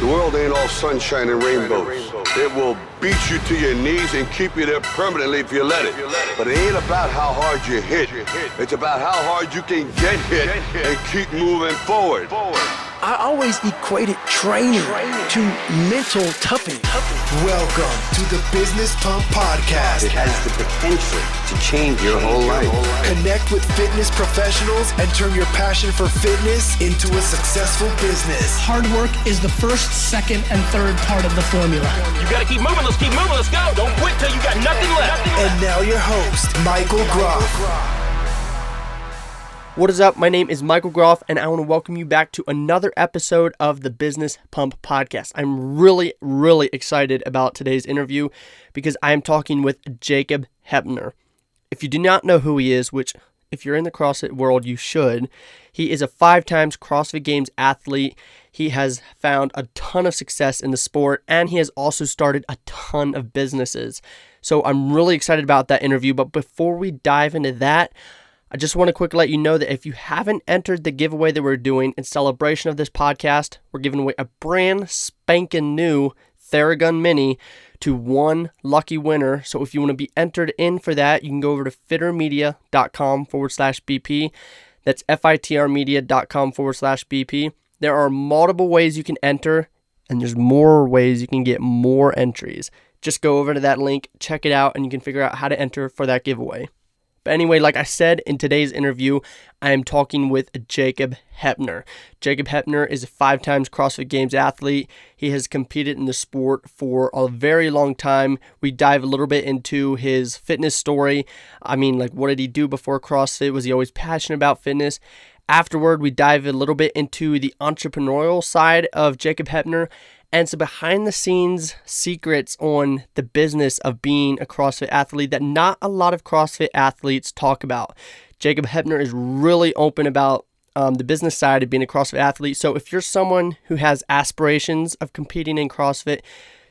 The world ain't all sunshine and rainbows. It will beat you to your knees and keep you there permanently if you let it. But it ain't about how hard you hit. It's about how hard you can get hit and keep moving forward. I always equated training to mental toughening. Welcome to the Business Pump Podcast. It has the potential to change your whole life. Connect with fitness professionals and turn your passion for fitness into a successful business. Hard work is the first, second, and third part of the formula. You gotta keep moving, let's go. Don't quit till you got nothing left. And now your host, Michael Groff. What is up? My name is Michael Groff, and I want to welcome you back to another episode of the Business Pump Podcast. I'm really excited about today's interview because I am talking with Jacob Heppner. If you do not know who he is, which if you're in the CrossFit world, you should, he is a 5-time CrossFit Games athlete. He has found a ton of success in the sport, and he has also started a ton of businesses. So I'm really excited about that interview, but before we dive into that, I just want to quickly let you know that if you haven't entered the giveaway that we're doing in celebration of this podcast, we're giving away a brand spanking new Theragun Mini to one lucky winner. So if you want to be entered in for that, you can go over to fittermedia.com/BP. That's fitrmedia.com/BP. There are multiple ways you can enter, and there's more ways you can get more entries. Just go over to that link, check it out, and you can figure out how to enter for that giveaway. But anyway, like I said in today's interview, I am talking with Jacob Heppner. Jacob Heppner is a 5-time CrossFit Games athlete. He has competed in the sport for a very long time. We dive a little bit into his fitness story. I mean, like, what did he do before CrossFit? Was he always passionate about fitness? Afterward, we dive a little bit into the entrepreneurial side of Jacob Heppner and some behind-the-scenes secrets on the business of being a CrossFit athlete that not a lot of CrossFit athletes talk about. Jacob Heppner is really open about the business side of being a CrossFit athlete. So if you're someone who has aspirations of competing in CrossFit,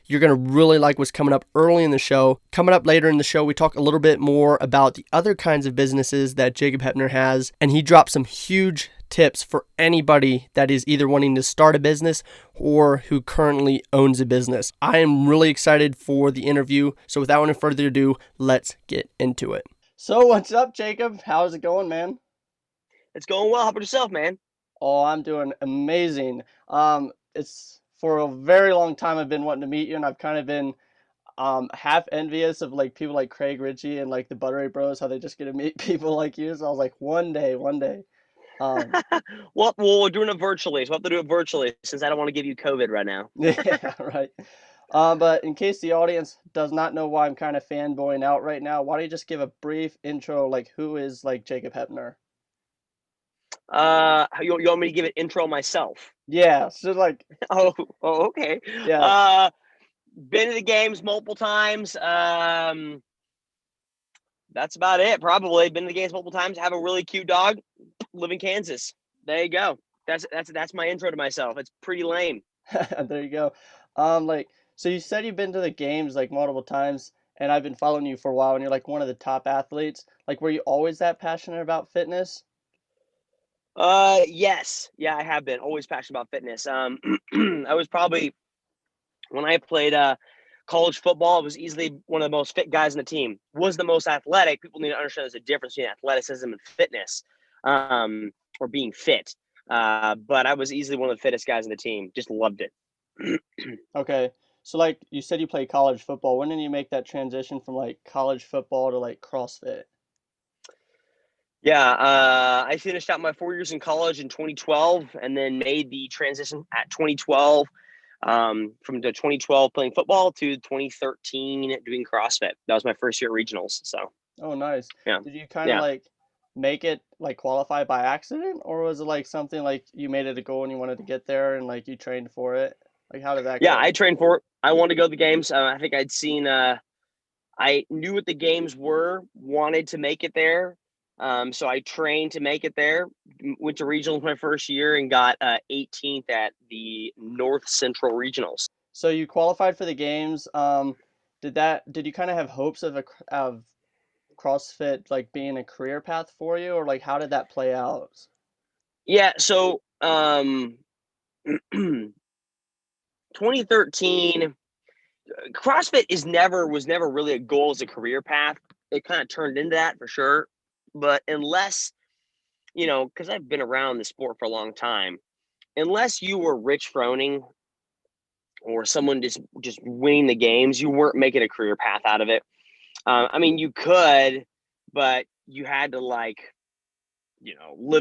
you're going to really like what's coming up early in the show. Coming up later in the show, we talk a little bit more about the other kinds of businesses that Jacob Heppner has, and he drops some huge tips for anybody that is either wanting to start a business or who currently owns a business. I am really excited for the interview, so without any further ado, let's get into it. So what's up, Jacob? How's it going, man? It's going well. How about yourself, man? Oh, I'm doing amazing. It's for a very long time I've been wanting to meet you, and I've kind of been half envious of like people like Craig Ritchie and like the Buttery Bros, how they just get to meet people like you. So I was like, one day. Well, we're doing it virtually, so we'll have to do it virtually since I don't want to give you COVID right now. Yeah, right. But in case the audience does not know why I'm kind of fanboying out right now, why don't you just give a brief intro, like who is like Jacob Heppner? You want me to give an intro myself? Yeah, so like. Oh, okay. Yeah. Been to the games multiple times. That's about it. Probably been to the games multiple times. Have a really cute dog. Live in Kansas. There you go. That's my intro to myself. It's pretty lame. There you go. So you said you've been to the games like multiple times, and I've been following you for a while, and you're like one of the top athletes. Like, were you always that passionate about fitness? Yes. Yeah, I have been always passionate about fitness. I was probably, when I played college football, I was easily one of the most fit guys on the team. Was the most athletic. People need to understand there's a difference between athleticism and fitness, or being fit. But I was easily one of the fittest guys on the team. Just loved it. Okay. So like you said you played college football. When did you make that transition from like college football to like CrossFit? Yeah, I finished out my 4 years in college in 2012 and then made the transition at 2012, from the 2012 playing football to 2013 doing CrossFit. That was my first year at regionals. So. Oh, nice. Yeah. Did you kind of like make it like qualify by accident, or was it like something like you made it a goal and you wanted to get there and like you trained for it? Like how did that go? Yeah, I trained for it. I wanted to go to the games. I think I'd seen, I knew what the games were, wanted to make it there. So I trained to make it there, went to regionals my first year and got 18th at the North Central Regionals. So you qualified for the games. Did you kind of have hopes of CrossFit like being a career path for you, or like how did that play out? Yeah, so 2013, CrossFit was never really a goal as a career path. It kind of turned into that for sure. But unless, because I've been around the sport for a long time, unless you were Rich Froning or someone just winning the games, you weren't making a career path out of it. I mean, you could, but you had to live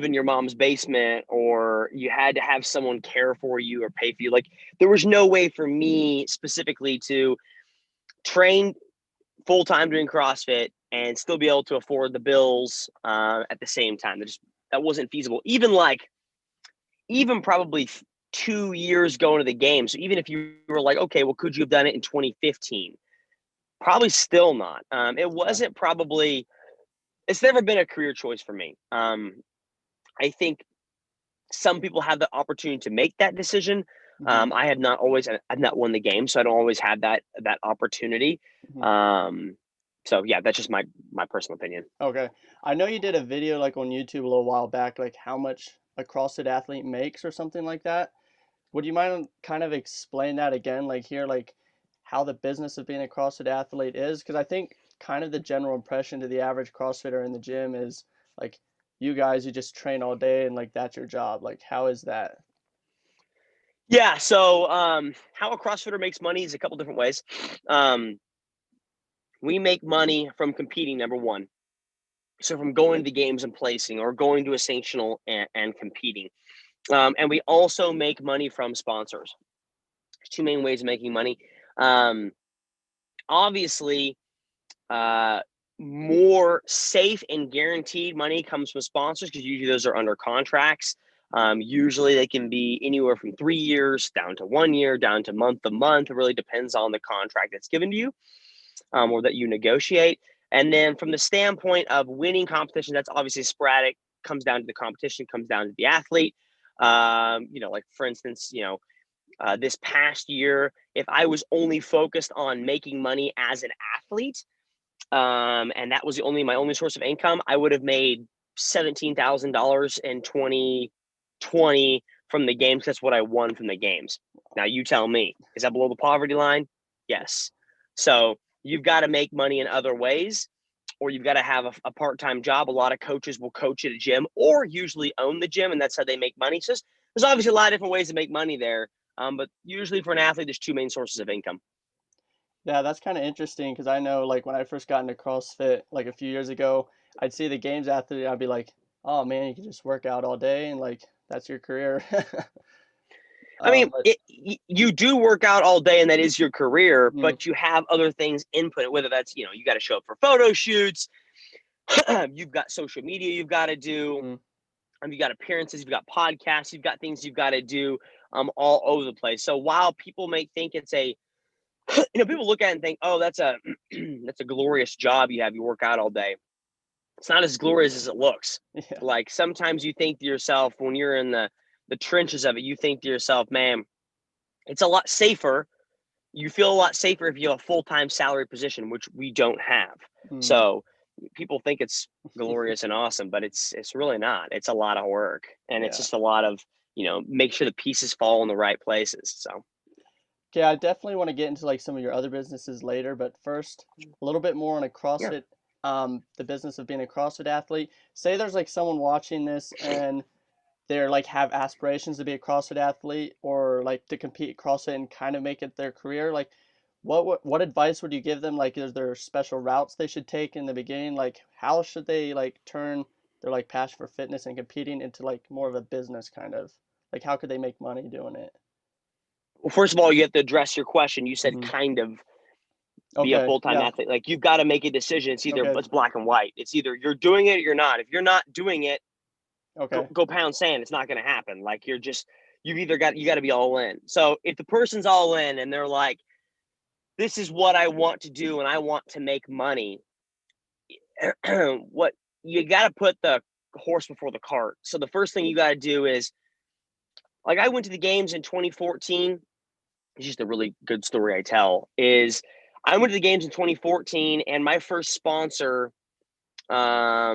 in your mom's basement, or you had to have someone care for you or pay for you. Like, there was no way for me specifically to train full-time doing CrossFit and still be able to afford the bills at the same time. That wasn't feasible. Even probably 2 years going to the game. So even if you were like, okay, well, could you have done it in 2015? Probably still not. It wasn't probably, it's never been a career choice for me. I think some people have the opportunity to make that decision. I've not won the game, so I don't always have that opportunity. So yeah, that's just my personal opinion. Okay. I know you did a video like on YouTube a little while back, like how much a CrossFit athlete makes or something like that. Would you mind kind of explain that again, like here, like how the business of being a CrossFit athlete is? Because I think kind of the general impression to the average CrossFitter in the gym is like, you guys, you just train all day and like that's your job. Like, how is that? Yeah. So how a CrossFitter makes money is a couple different ways. We make money from competing, number one. So from going to the games and placing, or going to a sanctional and competing. And we also make money from sponsors. There's two main ways of making money. Obviously, more safe and guaranteed money comes from sponsors, because usually those are under contracts. Usually they can be anywhere from 3 years down to 1 year, down to month to month. It really depends on the contract that's given to you, or that you negotiate. And then from the standpoint of winning competition, that's obviously sporadic, comes down to the competition, comes down to the athlete. Like for instance, this past year, if I was only focused on making money as an athlete, and that was my only source of income, I would have made $17,000 in 2020 from the games. That's what I won from the games. Now you tell me, is that below the poverty line? Yes. So you've got to make money in other ways, or you've got to have a part-time job. A lot of coaches will coach at a gym or usually own the gym, and that's how they make money. So there's obviously a lot of different ways to make money there. But usually for an athlete, there's two main sources of income. Yeah, that's kind of interesting because I know like when I first got into CrossFit like a few years ago, I'd see the games athlete, I'd be like, oh man, you can just work out all day and like that's your career. I mean, But you do work out all day and that is your career, mm, but you have other things input, whether that's, you got to show up for photo shoots. You've got social media you've got to do. mm, You've got appearances, you've got podcasts, you've got things you've got to do all over the place. So while people may think it's people look at it and think, oh, that's a that's a glorious job you have. You work out all day. It's not as glorious as it looks. yeah, Like sometimes you think to yourself, when you're in the trenches of it, you think to yourself, man, it's a lot safer. You feel a lot safer if you have a full-time salary position, which we don't have. mm, So people think it's glorious and awesome, but it's really not. It's a lot of work, and it's yeah. just a lot of, make sure the pieces fall in the right places. So Okay, I definitely want to get into like some of your other businesses later, but first, a little bit more on a yeah. CrossFit, the business of being a CrossFit athlete. Say there's like someone watching this and they're like have aspirations to be a CrossFit athlete or like to compete at CrossFit and kind of make it their career. Like, what advice would you give them? Like, is there special routes they should take in the beginning? Like, how should they like turn their like passion for fitness and competing into like more of a business kind of? Like, how could they make money doing it? Well, first of all, you have to address your question. You said Hmm. kind of be a Okay, full-time yeah, athlete. Like, you've got to make a decision. okay, It's black and white. It's either you're doing it or you're not. If you're not doing it, okay. go pound sand. It's not going to happen. Like, you got to be all in. So if the person's all in and they're like, this is what I want to do and I want to make money, what you got to put the horse before the cart. So the first thing you got to do is, like, I went to the games in 2014. It's just a really good story I tell. Is I went to the games in 2014, and my first sponsor I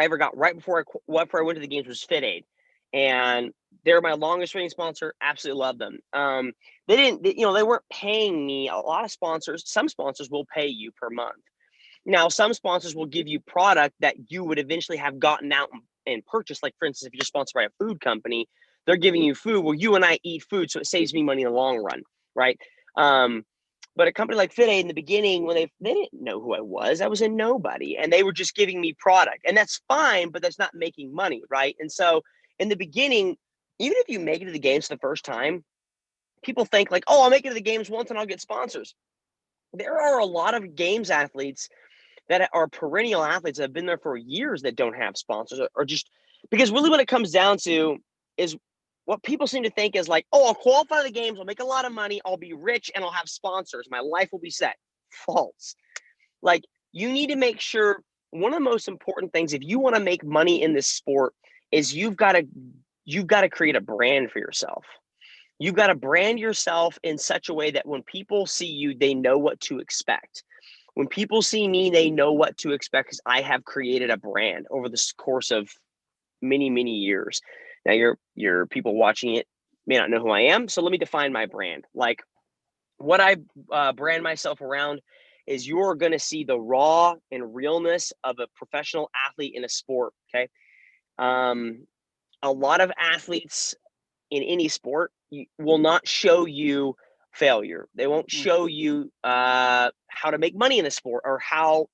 ever got right before I went to the games was Fit Aid. And They're my longest running sponsor. Absolutely love them. They weren't paying me. A lot of sponsors, some sponsors will pay you per month. Now, some sponsors will give you product that you would eventually have gotten out and purchased. Like, for instance, if you're sponsored by a food company, they're giving you food. Well, you and I eat food, so it saves me money in the long run, right? But a company like FitAid in the beginning, when they didn't know who I was a nobody, and they were just giving me product, and that's fine, but that's not making money, right? And so in the beginning, even if you make it to the games the first time, people think like, oh, I'll make it to the games once and I'll get sponsors. There are a lot of games athletes that are perennial athletes that have been there for years that don't have sponsors, or just because really what it comes down to is what people seem to think is like, oh, I'll qualify the games, I'll make a lot of money, I'll be rich, and I'll have sponsors. My life will be set. False. Like, you need to make sure, one of the most important things, if you want to make money in this sport, is you've got to create a brand for yourself. You've got to brand yourself in such a way that when people see you, they know what to expect. When people see me, they know what to expect because I have created a brand over the course of many, many years. Now, your people watching it may not know who I am, so let me define my brand. Like, what I brand myself around is you're going to see the raw and realness of a professional athlete in a sport, okay? A lot of athletes in any sport will not show you failure. They won't show you how to make money in a sport, or how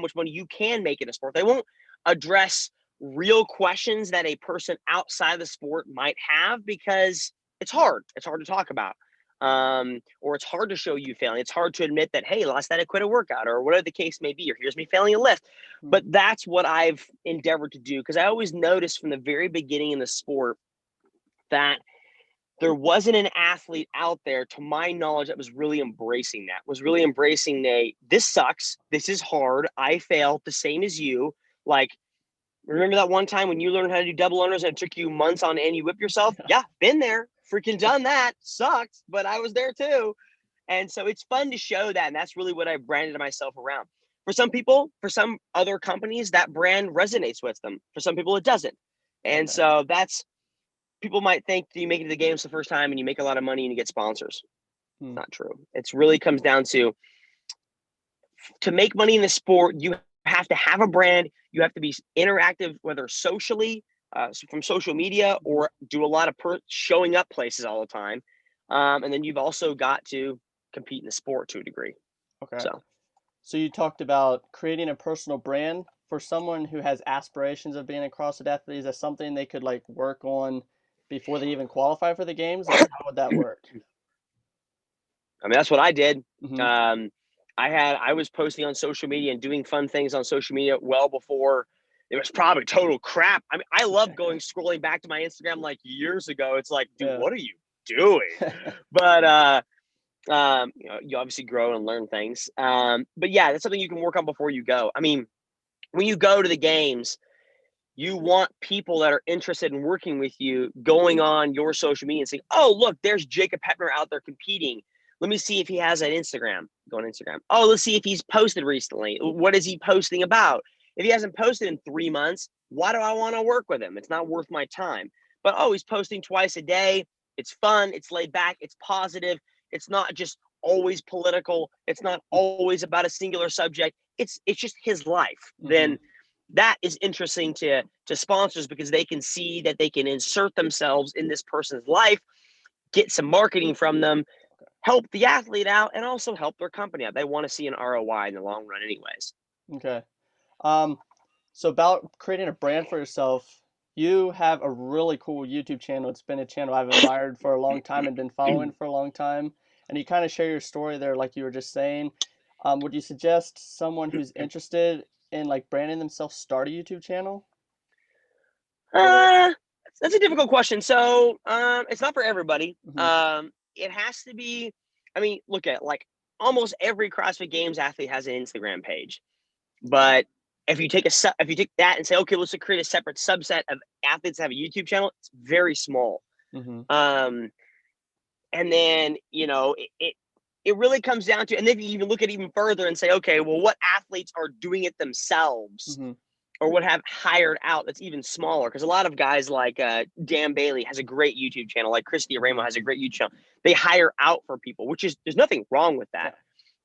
much money you can make in a sport. They won't address real questions that a person outside the sport might have, because it's hard. It's hard to talk about. Or it's hard to show you failing. It's hard to admit that, hey, last night I quit a workout, or whatever the case may be, or here's me failing a lift. But that's what I've endeavored to do, because I always noticed from the very beginning in the sport that there wasn't an athlete out there, to my knowledge, that was really embracing this sucks. This is hard. I failed the same as you. Like, remember that one time when you learned how to do double unders and it took you months on end, you whip yourself? Yeah, been there, freaking done that. Sucked, but I was there too. And so it's fun to show that. And that's really what I branded myself around. For some people, for some other companies, that brand resonates with them. For some people, it doesn't. And so people might think that you make it to the games the first time and you make a lot of money and you get sponsors. Not true. It's really comes down to make money in the sport, you have to have a brand. You have to be interactive, whether socially, from social media, or do a lot of showing up places all the time. And then you've also got to compete in the sport to a degree. Okay. So you talked about creating a personal brand for someone who has aspirations of being a CrossFit athlete. Is that something they could like work on before they even qualify for the games? Like, how would that work? I mean, that's what I did. Mm-hmm. I was posting on social media and doing fun things on social media well before it was probably total crap. I mean, I love scrolling back to my Instagram like years ago. It's like, dude, what are you doing? But you obviously grow and learn things. But yeah, that's something you can work on before you go. I mean, when you go to the games, you want people that are interested in working with you going on your social media and saying, oh, look, there's Jacob Heppner out there competing. Let me see if he has an Instagram. Go on Instagram. Oh, let's see if he's posted recently. What is he posting about? If he hasn't posted in 3 months, why do I want to work with him? It's not worth my time. But, oh, he's posting twice a day. It's fun. It's laid back. It's positive. It's not just always political. It's not always about a singular subject. It's just his life. Mm-hmm. Then that is interesting to sponsors, because they can see that they can insert themselves in this person's life, get some marketing from them, help the athlete out, and also help their company out. They want to see an ROI in the long run anyways. Okay. So about creating a brand for yourself, you have a really cool YouTube channel. It's been a channel I've admired for a long time and been following for a long time. And you kind of share your story there, like you were just saying. Would you suggest someone who's interested in like branding themselves start a YouTube channel? That's a difficult question. So it's not for everybody. Mm-hmm. It has to be, I mean, look at like almost every CrossFit Games athlete has an Instagram page. But if you take that and say, okay, let's create a separate subset of athletes that have a YouTube channel, it's very small. Mm-hmm. And then, it really comes down to, and then you even look at it even further and say, okay, well, what athletes are doing it themselves? Mm-hmm. or would have hired out that's even smaller. Because a lot of guys like Dan Bailey has a great YouTube channel, like Christy Aramo has a great YouTube channel. They hire out for people, which is, there's nothing wrong with that.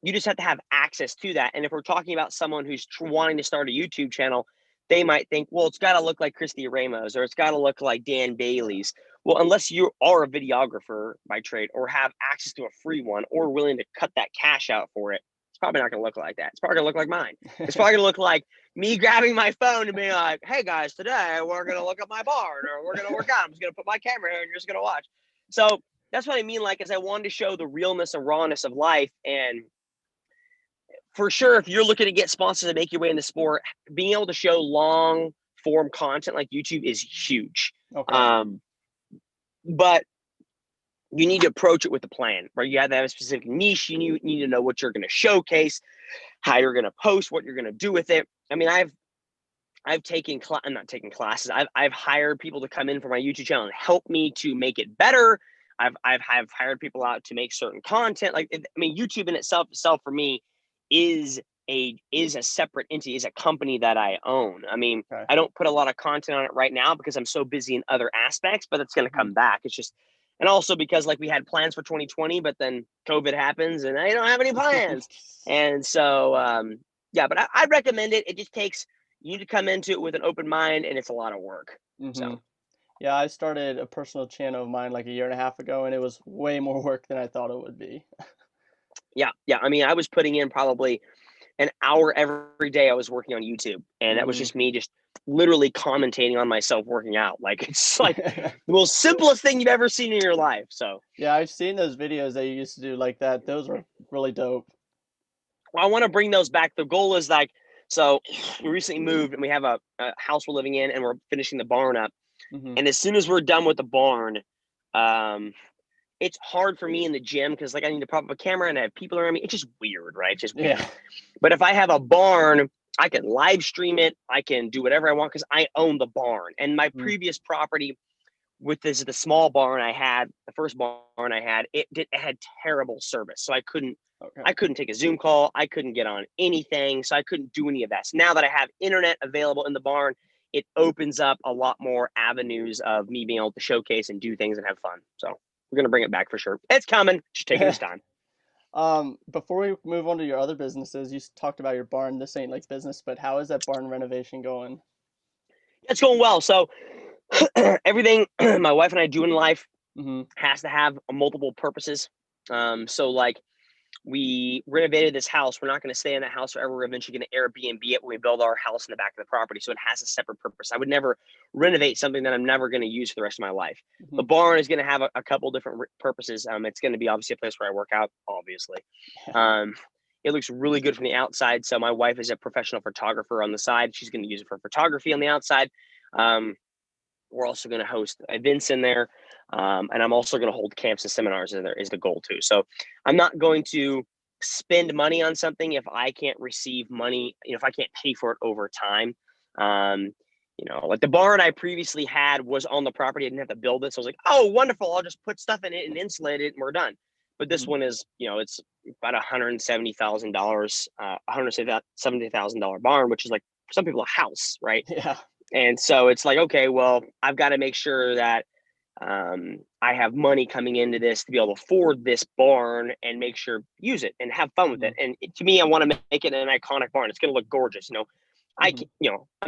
You just have to have access to that. And if we're talking about someone who's wanting to start a YouTube channel, they might think, well, it's got to look like Christy Ramos, or it's got to look like Dan Bailey's. Well, unless you are a videographer by trade or have access to a free one or willing to cut that cash out for it, it's probably not going to look like that. It's probably going to look like mine. It's probably going to look like me grabbing my phone and being like, hey guys, today we're going to look at my barn, or we're going to work out. I'm just going to put my camera here and you're just going to watch. So that's what I mean. Like, is I wanted to show the realness and rawness of life. And for sure, if you're looking to get sponsors to make your way in the sport, being able to show long form content like YouTube is huge. Okay. But you need to approach it with a plan, right? You have to have a specific niche. You need to know what you're going to showcase, how you're going to post, what you're going to do with it. I mean, I've taken I'm not taking classes. I've hired people to come in for my YouTube channel and help me to make it better. I've hired people out to make certain content. Like, I mean, YouTube in itself for me is a separate entity, is a company that I own. I mean, Okay. I don't put a lot of content on it right now because I'm so busy in other aspects, but it's going to come back. It's just, and also because like we had plans for 2020, but then COVID happens and I don't have any plans. And so, yeah, but I recommend it. It just takes, you need to come into it with an open mind, and it's a lot of work. So. Yeah, I started a personal channel of mine like a year and a half ago, and it was way more work than I thought it would be. Yeah. I mean, I was putting in probably an hour every day. I was working on YouTube, and that was just me just literally commentating on myself working out. Like, it's like the most simplest thing you've ever seen in your life. So yeah, I've seen those videos that you used to do like that. Those were really dope. well, I want to bring those back. The goal is like, so we recently moved and we have a house we're living in, and we're finishing the barn up. And as soon as we're done with the barn, it's hard for me in the gym because like I need to prop up a camera and I have people around me. It's just weird, right? It's just weird. Yeah. But if I have a barn, I can live stream it. I can do whatever I want because I own the barn. And my previous property with the small barn I had, the first barn I had, it had terrible service. So I couldn't take a Zoom call. I couldn't get on anything. So I couldn't do any of that. So now that I have internet available in the barn, it opens up a lot more avenues of me being able to showcase and do things and have fun. So we're going to bring it back for sure. It's coming. Just taking its time. Before we move on to your other businesses, you talked about your barn. This ain't like business, but how is that barn renovation going? It's going well. So everything my wife and I do in life has to have multiple purposes. So like we renovated this house. We're not going to stay in that house forever. We're eventually going to Airbnb it when we build our house in the back of the property. So it has a separate purpose. I would never renovate something that I'm never going to use for the rest of my life. The barn is going to have a couple different purposes. It's going to be obviously a place where I work out, obviously. It looks really good from the outside. So my wife is a professional photographer on the side. She's going to use it for photography on the outside. We're also going to host events in there. And I'm also going to hold camps and seminars in there is the goal too. So I'm not going to spend money on something if I can't receive money, if I can't pay for it over time. Like the barn I previously had was on the property. I didn't have to build it. So I was like, oh, wonderful. I'll just put stuff in it and insulate it and we're done. But this one is, it's about $170,000, $170,000 barn, which is like for some people a house, right? Yeah. And so it's like, okay, well, I've got to make sure that I have money coming into this to be able to afford this barn and make sure use it and have fun with it. And to me, I want to make it an iconic barn. It's going to look gorgeous. I'm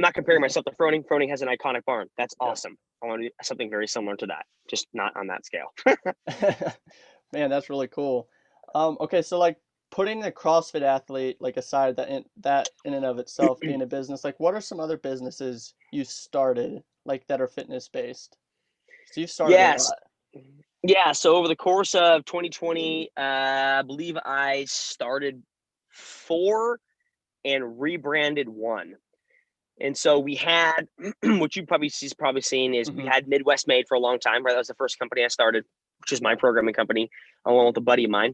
not comparing myself to Froning. Froning has an iconic barn. That's awesome. I want to do something very similar to that, just not on that scale. Man, that's really cool. Okay, so like putting the CrossFit athlete like aside, that in and of itself being a business, like what are some other businesses you started like that are fitness based? So you've started a lot. Yeah. So over the course of 2020, I believe I started 4 and rebranded 1. And so we had, what you probably seen is we had Midwest Made for a long time, right? That was the first company I started, which is my programming company, along with a buddy of mine.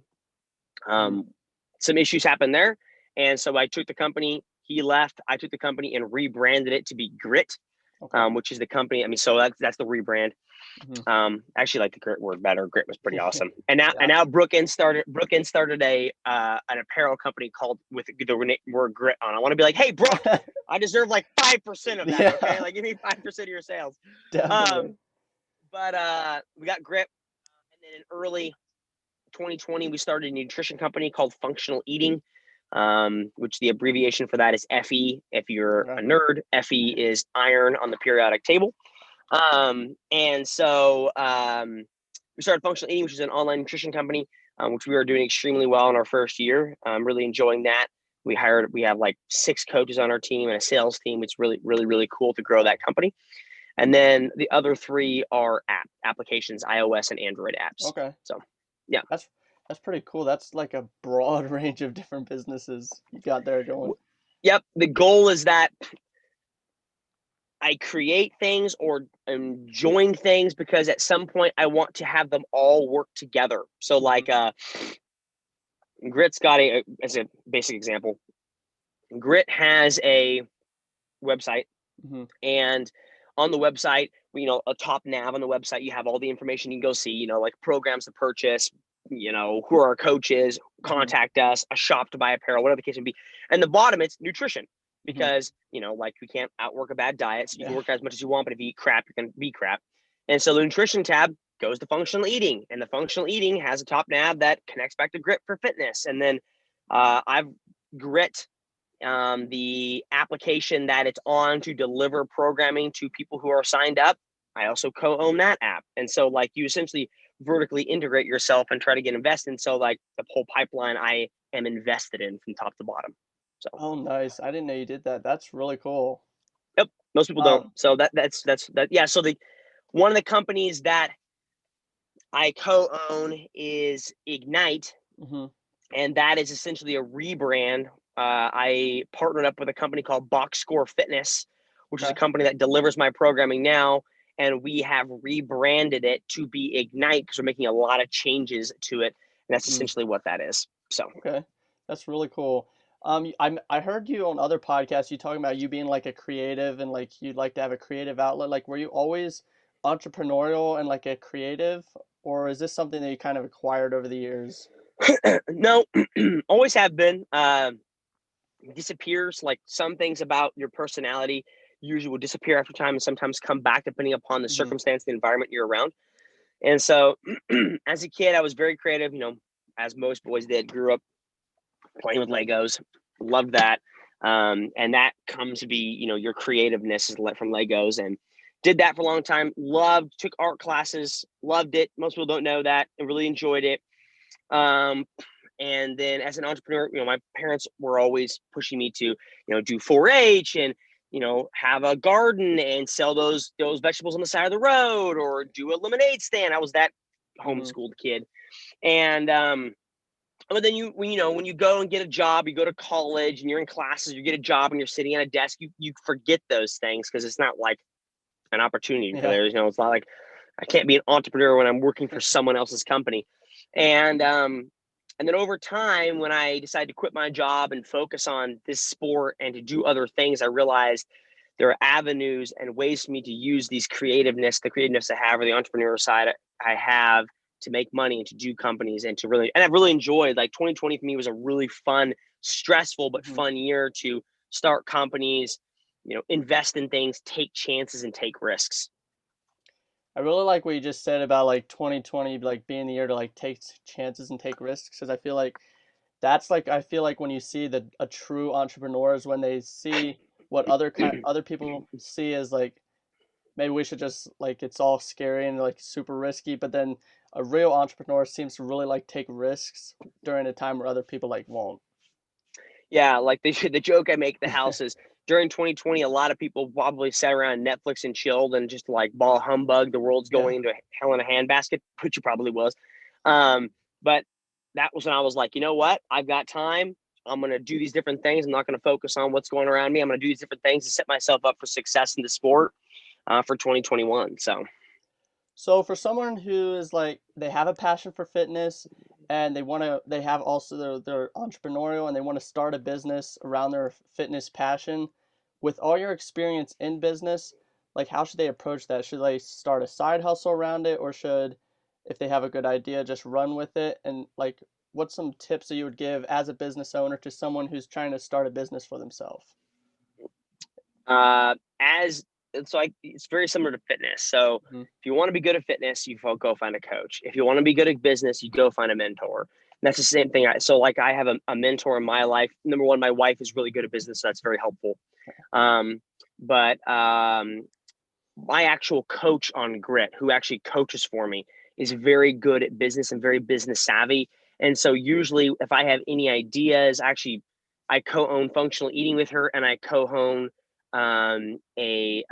Some issues happened there. And so I took the company, he left, I took the company and rebranded it to be Grit. Okay. which is the company. I mean, so that's the rebrand. I actually like the Grit word better. Grit was pretty awesome. And now Brooke Inn started a an apparel company called with the word Grit on. I want to be like, hey, Brooke, I deserve like 5% of that. Yeah. Okay, like give me 5% of your sales. Definitely. But we got Grit, and then in early 2020 we started a nutrition company called Functional Eating, which the abbreviation for that is FE. If you're a nerd, FE is iron on the periodic table. And so we started Functional Eating, which is an online nutrition company, which we are doing extremely well in our first year. I'm really enjoying that. We have like 6 coaches on our team and a sales team. It's really, really, really cool to grow that company. And then the other 3 are applications, iOS and Android apps. Okay. So, yeah. That's pretty cool. That's like a broad range of different businesses you got there going. Yep. The goal is that I create things or join things because at some point I want to have them all work together. So like Grit's got as a basic example, Grit has a website, and on the website, a top nav on the website, you have all the information you can go see, like programs to purchase, who are our coaches, contact us, a shop to buy apparel, whatever the case may be. And the bottom, it's nutrition. Because, like we can't outwork a bad diet. So you can work as much as you want, but if you eat crap, you're going to be crap. And so the nutrition tab goes to Functional Eating. And the Functional Eating has a top nav that connects back to Grit for fitness. And then I've Grit, the application that it's on to deliver programming to people who are signed up. I also co-own that app. And so like you essentially vertically integrate yourself and try to get invested. And so like the whole pipeline I am invested in from top to bottom. So. Oh, nice. I didn't know you did that. That's really cool. Yep. Most people don't. So that's that. Yeah. So one of the companies that I co-own is Ignite, and that is essentially a rebrand. I partnered up with a company called Box Score Fitness, which is a company that delivers my programming now, and we have rebranded it to be Ignite because we're making a lot of changes to it, and that's essentially what that is. So. Okay, that's really cool. I heard you on other podcasts, you talking about you being like a creative and like you'd like to have a creative outlet. Like, were you always entrepreneurial and like a creative, or is this something that you kind of acquired over the years? No, always have been. Disappears. Like some things about your personality usually will disappear after time and sometimes come back depending upon the circumstance, the environment you're around. And so as a kid, I was very creative, as most boys did, grew up playing with Legos, loved that. And that comes to be, your creativeness is from Legos, and did that for a long time. Took art classes, loved it. Most people don't know that, and really enjoyed it. And then as an entrepreneur, my parents were always pushing me to, do 4-H and, have a garden and sell those vegetables on the side of the road or do a lemonade stand. I was that homeschooled kid. And, but then when you go and get a job, you go to college and you're in classes, you get a job and you're sitting at a desk, you forget those things because it's not like an opportunity for theirs. It's not like I can't be an entrepreneur when I'm working for someone else's company. And then over time, when I decided to quit my job and focus on this sport and to do other things, I realized there are avenues and ways for me to use the creativeness I have, or the entrepreneur side I have, to make money and to do companies and I've really enjoyed, like 2020 for me was a really fun, stressful, but fun year to start companies, invest in things, take chances and take risks. I really like what you just said about like 2020, like being the year to like take chances and take risks. Cause I feel like when you see a true entrepreneur is when they see what other people see as like, maybe we should just like, it's all scary and like super risky, but then a real entrepreneur seems to really like take risks during a time where other people like won't. Yeah, like the joke I make the house is during 2020, a lot of people probably sat around Netflix and chilled and just like ball humbug. The world's going into hell in a handbasket, which it probably was. But that was when I was like, you know what? I've got time. I'm going to do these different things. I'm not going to focus on what's going around me. I'm going to do these different things to set myself up for success in the sport for 2021. So for someone who is like, they have a passion for fitness and they have also their entrepreneurial and they want to start a business around their fitness passion, with all your experience in business, like how should they approach that? Should they start a side hustle around it, or should, if they have a good idea, just run with it? And like, what's some tips that you would give as a business owner to someone who's trying to start a business for themselves? As so I, it's very similar to fitness. So Mhm. if you want to be good at fitness, you go find a coach. If you want to be good at business, you go find a mentor. And that's the same thing. So like I have a mentor in my life. Number one, my wife is really good at business. So that's very helpful. But my actual coach on Grit, who actually coaches for me, is very good at business and very business savvy. And so usually if I have any ideas, actually I co-own functional eating with her, and I co-own a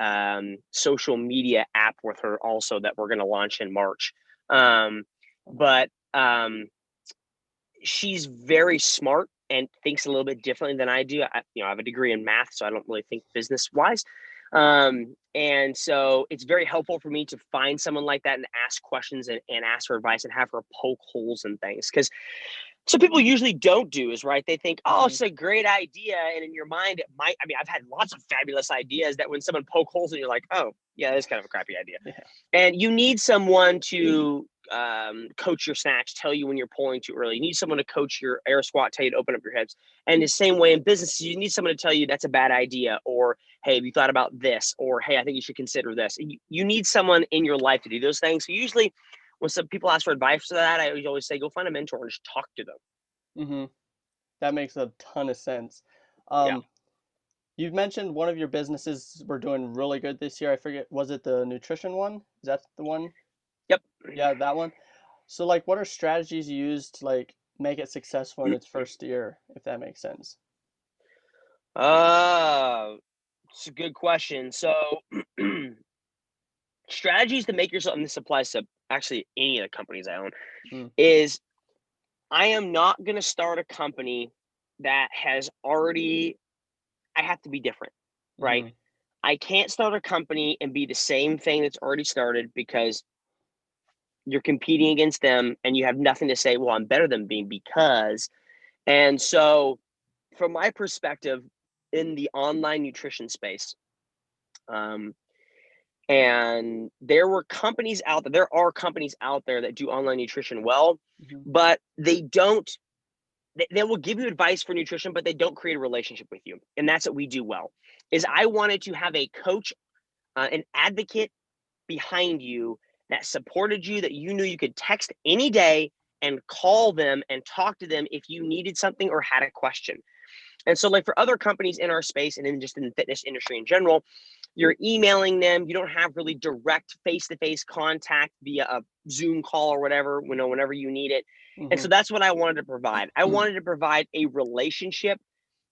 social media app with her also that we're going to launch in March. But she's very smart and thinks a little bit differently than I do. I have a degree in math, so I don't really think business wise. And so it's very helpful for me to find someone like that and ask questions and ask for advice and have her poke holes in things. Because so people usually don't do is right. They think, oh, it's a great idea. And in your mind, it might, I've had lots of fabulous ideas that when someone poke holes in, you're like, oh yeah, that's kind of a crappy idea. Yeah. And you need someone to coach your snatch, tell you when you're pulling too early. You need someone to coach your air squat, tell you to open up your hips. And the same way in business, you need someone to tell you that's a bad idea, or, hey, have you thought about this? Or, hey, I think you should consider this. You need someone in your life to do those things. So usually when some people ask for advice to that, I always say, go find a mentor and just talk to them. Mm-hmm. That makes a ton of sense. Yeah. You've mentioned one of your businesses were doing really good this year. I forget, was it the nutrition one? Is that the one? Yep. Yeah, that one. So like, what are strategies you use to like make it successful in its first year, if that makes sense? It's a good question. So strategies to make yourself, and this applies to actually any of the companies I own, Mm. is I am not going to start a company that has already, I have to be different, right? Mm-hmm. I can't start a company and be the same thing that's already started, because you're competing against them and you have nothing to say, well, I'm better than being, because. And so from my perspective in the online nutrition space, and there are companies out there that do online nutrition well, Mm-hmm. but they don't, they will give you advice for nutrition, but they don't create a relationship with you. And that's what we do well. Is I wanted to have a coach, an advocate behind you that supported you, that you knew you could text any day and call them and talk to them if you needed something or had a question. And so like for other companies in our space and in just in the fitness industry in general, you're emailing them. You don't have really direct face-to-face contact via a Zoom call or whatever, whenever you need it. And so Mm-hmm. that's what I wanted to provide. I wanted to provide a relationship.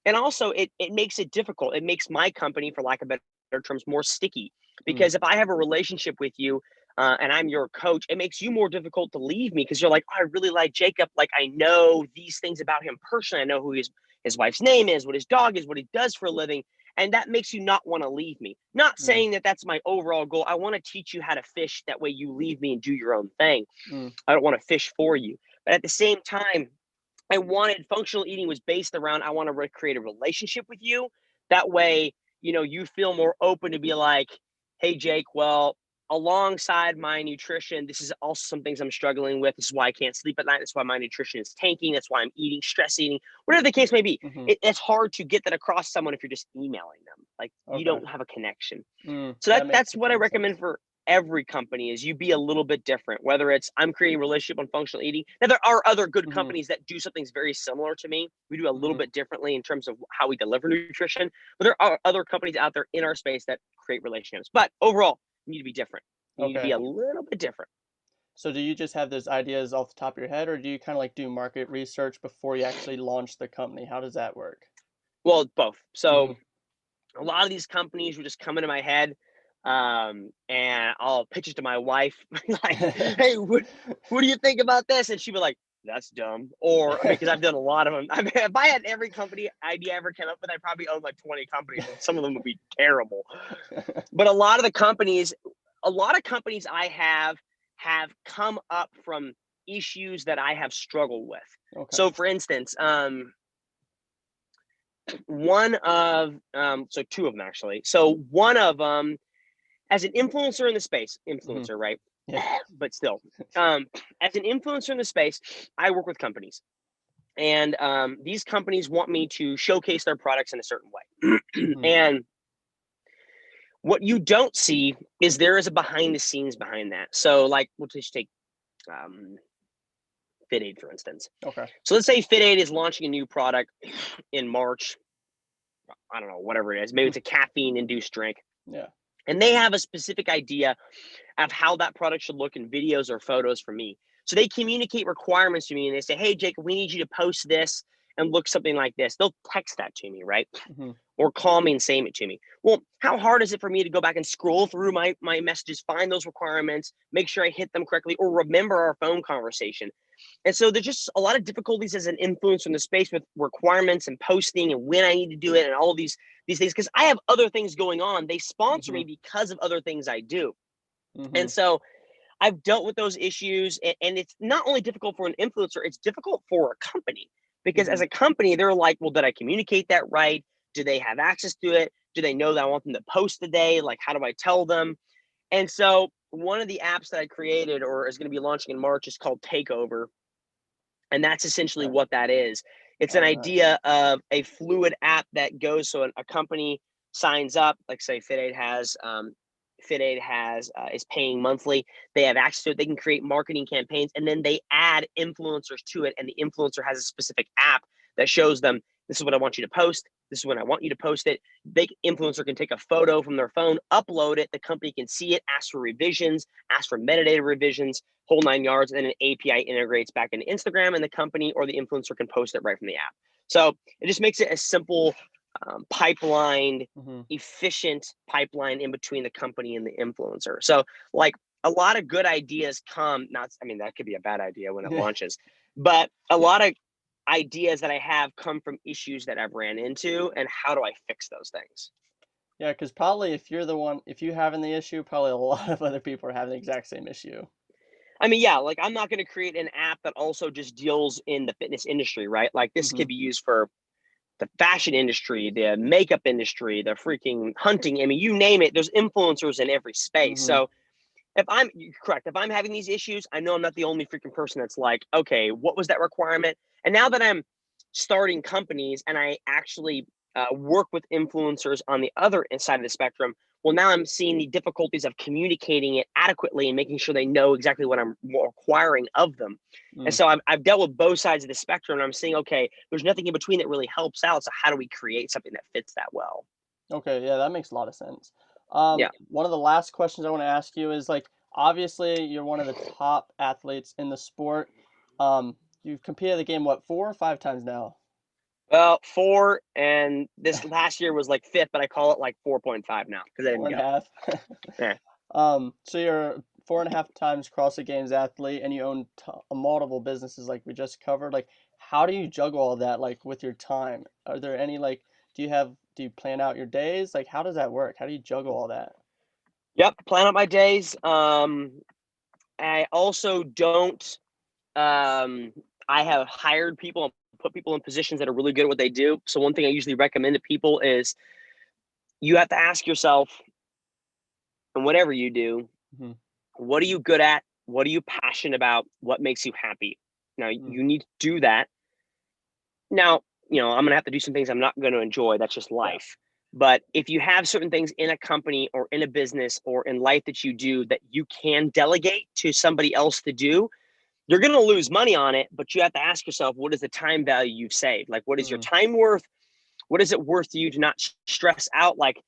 And also it makes it difficult. It makes my company, for lack of better terms, more sticky. Mm. Because if I have a relationship with you and I'm your coach, it makes you more difficult to leave me, because you're like, oh, I really like Jacob. Like, I know these things about him personally. I know who his wife's name is, what his dog is, what he does for a living. And that makes you not want to leave me. Not Mm. saying that that's my overall goal. I want to teach you how to fish. That way you leave me and do your own thing. Mm. I don't want to fish for you. But at the same time, I wanted, functional eating was based around, I want to create a relationship with you. That way, you feel more open to be like, hey, Jake, well, alongside my nutrition, this is also some things I'm struggling with. This is why I can't sleep at night. That's why my nutrition is tanking. That's why I'm eating, stress eating, whatever the case may be. Mm-hmm. It's hard to get that across someone if you're just emailing them. Like, you Okay. don't have a connection. Mm. So That makes that's a what I ton of sense. recommend for every company, is you be a little bit different, whether it's I'm creating a relationship on functional eating. Now, there are other good Mm-hmm. companies that do something very similar to me. We do a little Mm-hmm. bit differently in terms of how we deliver nutrition, but there are other companies out there in our space that create relationships. But overall, you need to be different. You need to be Okay. a little bit different. So do you just have those ideas off the top of your head, or do you kind of like do market research before you actually launch the company? How does that work? Well, both. Mm-hmm. So a lot of these companies would just come into my head, and I'll pitch it to my wife, like, hey, what do you think about this? And she'd be like, that's dumb. Or, because I've done a lot of them. If I had every company idea I ever came up with, I probably owned like 20 companies, and some of them would be terrible. But a lot of companies I have come up from issues that I have struggled with. Okay. So for instance, one of so two of them actually. So one of them as an influencer in the space, right? Yeah. But still, as an influencer in the space, I work with companies, and these companies want me to showcase their products in a certain way. And what you don't see is there is a behind the scenes behind that. So like, we'll just take Fit Aid, for instance. Okay. So let's say Fit Aid is launching a new product in March. I don't know, whatever it is. Maybe it's a caffeine induced drink. Yeah. And they have a specific idea of how that product should look in videos or photos from me. So they communicate requirements to me and they say, hey, Jacob, we need you to post this and look something like this. They'll text that to me, right? Or call me and say it to me. Well, how hard is it for me to go back and scroll through my messages, find those requirements, make sure I hit them correctly, or remember our phone conversation? And so there's just a lot of difficulties as an influencer in the space with requirements and posting and when I need to do it and all of these things, because I have other things going on. They sponsor me because of other things I do. And so I've dealt with those issues, and it's not only difficult for an influencer, it's difficult for a company, because as a company, they're like, well, did I communicate that right? Do they have access to it? Do they know that I want them to post today? Like, how do I tell them? And so one of the apps that I created or is going to be launching in March is called Takeover. And that's essentially what that is. It's an idea of a fluid app that goes, so a company signs up, like say Fit Aid has, is paying monthly. They have access to it. They can create marketing campaigns, and then they add influencers to it. And the influencer has a specific app that shows them, this is what I want you to post. This is when I want you to post it. Influencer can take a photo from their phone, upload it. The company can see it, ask for revisions, ask for metadata revisions, whole 9 yards, and then an API integrates back into Instagram, and the company or the influencer can post it right from the app. So it just makes it a simple pipeline, efficient pipeline in between the company and the influencer. So like a lot of good ideas come, that could be a bad idea when it launches, but a lot of ideas that I have come from issues that I've ran into, and how do I fix those things? Yeah, because probably if you're having the issue, probably a lot of other people are having the exact same issue. Like I'm not going to create an app that also just deals in the fitness industry, right? Like this could be used for the fashion industry, the makeup industry, the freaking hunting. You name it, there's influencers in every space. So if I'm having these issues, I know I'm not the only freaking person that's like, okay, what was that requirement? And now that I'm starting companies and I actually work with influencers on the other side of the spectrum, well, now I'm seeing the difficulties of communicating it adequately and making sure they know exactly what I'm requiring of them. And so I've dealt with both sides of the spectrum, and I'm seeing, okay, there's nothing in between that really helps out. So how do we create something that fits that well? Okay, yeah, that makes a lot of sense. One of the last questions I want to ask you is like, obviously you're one of the top athletes in the sport. You've competed the game, what, 4 or 5 times now? Well, 4, and this last year was like 5th, but I call it like 4.5 now because I didn't go. 4.5. Yeah. So you're 4.5 times CrossFit Games athlete, and you own multiple businesses like we just covered. Like, how do you juggle all that, like, with your time? Are there any, like, do you plan out your days? Like, how does that work? How do you juggle all that? Yep, plan out my days. I also don't. I have hired people and put people in positions that are really good at what they do. So one thing I usually recommend to people is you have to ask yourself, and whatever you do, what are you good at? What are you passionate about? What makes you happy? Now you need to do that. Now, I'm going to have to do some things I'm not going to enjoy. That's just life. But if you have certain things in a company or in a business or in life that you do that you can delegate to somebody else to do, you're going to lose money on it, but you have to ask yourself, what is the time value you've saved? Like, what is your time worth? What is it worth to you to not stress out? Like,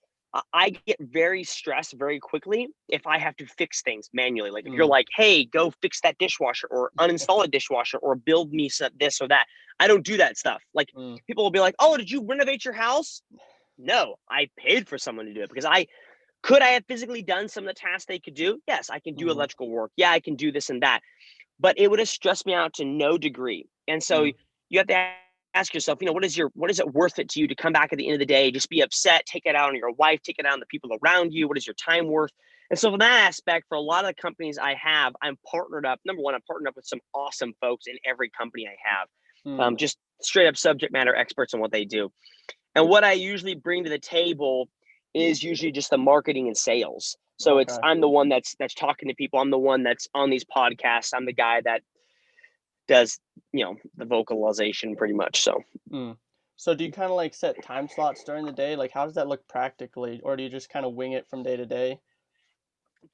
I get very stressed very quickly if I have to fix things manually. Like if you're like, hey, go fix that dishwasher or uninstall a dishwasher or build me this or that. I don't do that stuff. Like people will be like, oh, did you renovate your house? No, I paid for someone to do it because I have physically done some of the tasks they could do. Yes, I can do electrical work. Yeah, I can do this and that. But it would have stressed me out to no degree. And so you have to ask yourself, what is it worth it to you to come back at the end of the day, just be upset, take it out on your wife, take it out on the people around you? What is your time worth? And so from that aspect, for a lot of the companies I have, I'm partnered up. Number one, I'm partnered up with some awesome folks in every company I have, just straight up subject matter experts in what they do. And what I usually bring to the table is usually just the marketing and sales. So Okay. I'm the one that's talking to people. I'm the one that's on these podcasts. I'm the guy that does, the vocalization pretty much. So So do you kind of like set time slots during the day? Like how does that look practically? Or do you just kind of wing it from day to day?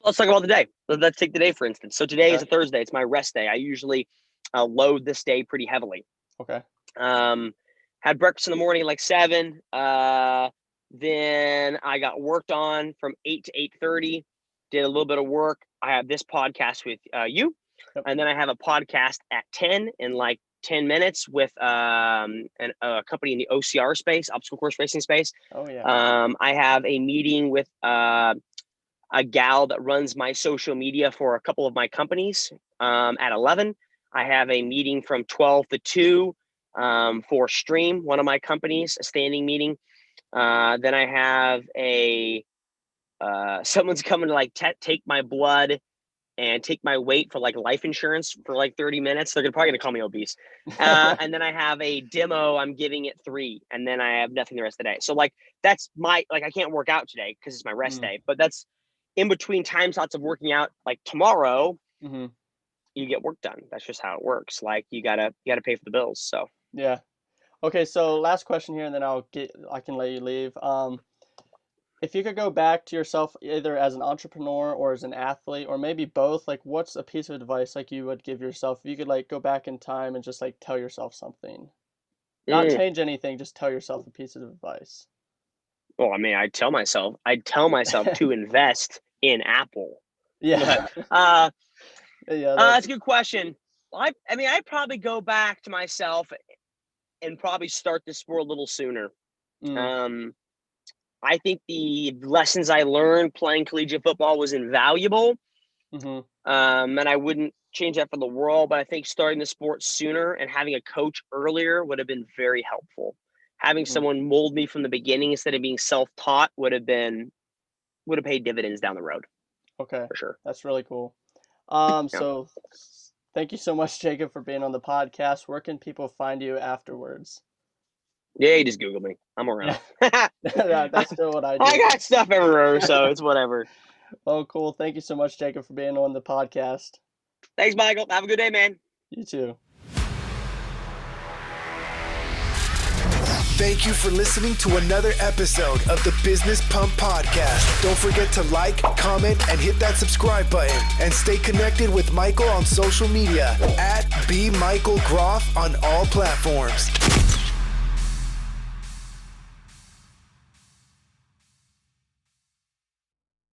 let's talk about the day. Let's take the day, for instance. So today is Okay. a Thursday. It's my rest day. I usually load this day pretty heavily. Okay. Had breakfast in the morning, like 7. Then I got worked on from 8 to 8:30. Did a little bit of work. I have this podcast with you, Yep. and then I have a podcast at 10 in like 10 minutes with a company in the OCR space, obstacle course racing space. Oh yeah. I have a meeting with a gal that runs my social media for a couple of my companies at 11. I have a meeting from 12 to 2 for Stream, one of my companies, a standing meeting. Then I have someone's coming to like take my blood and take my weight for like life insurance for like 30 minutes. They're probably gonna call me obese. And then I have a demo I'm giving at 3, and then I have nothing the rest of the day. So like that's I can't work out today because it's my rest day, but that's in between time slots of working out. Like tomorrow, you get work done. That's just how it works. Like you gotta pay for the bills. So Yeah. Okay, so last question here, and then I can let you leave. If you could go back to yourself either as an entrepreneur or as an athlete, or maybe both, like what's a piece of advice like you would give yourself if you could like go back in time and just like tell yourself something? Not change anything, just tell yourself a piece of advice. Well, I mean, I'd tell myself to invest in Apple. Yeah. Yeah, that's a good question. Well, I'd probably go back to myself and probably start the sport a little sooner. I think the lessons I learned playing collegiate football was invaluable. And I wouldn't change that for the world, but I think starting the sport sooner and having a coach earlier would have been very helpful. Having someone mold me from the beginning instead of being self-taught would have paid dividends down the road. Okay. For sure. That's really cool. So thank you so much, Jacob, for being on the podcast. Where can people find you afterwards? Yeah, you just Google me. I'm around. That's still what I do. I got stuff everywhere, so it's whatever. Oh, cool. Thank you so much, Jacob, for being on the podcast. Thanks, Michael. Have a good day, man. You too. Thank you for listening to another episode of the Business Pump Podcast. Don't forget to like, comment, and hit that subscribe button. And stay connected with Michael on social media at @BMichaelGroff on all platforms.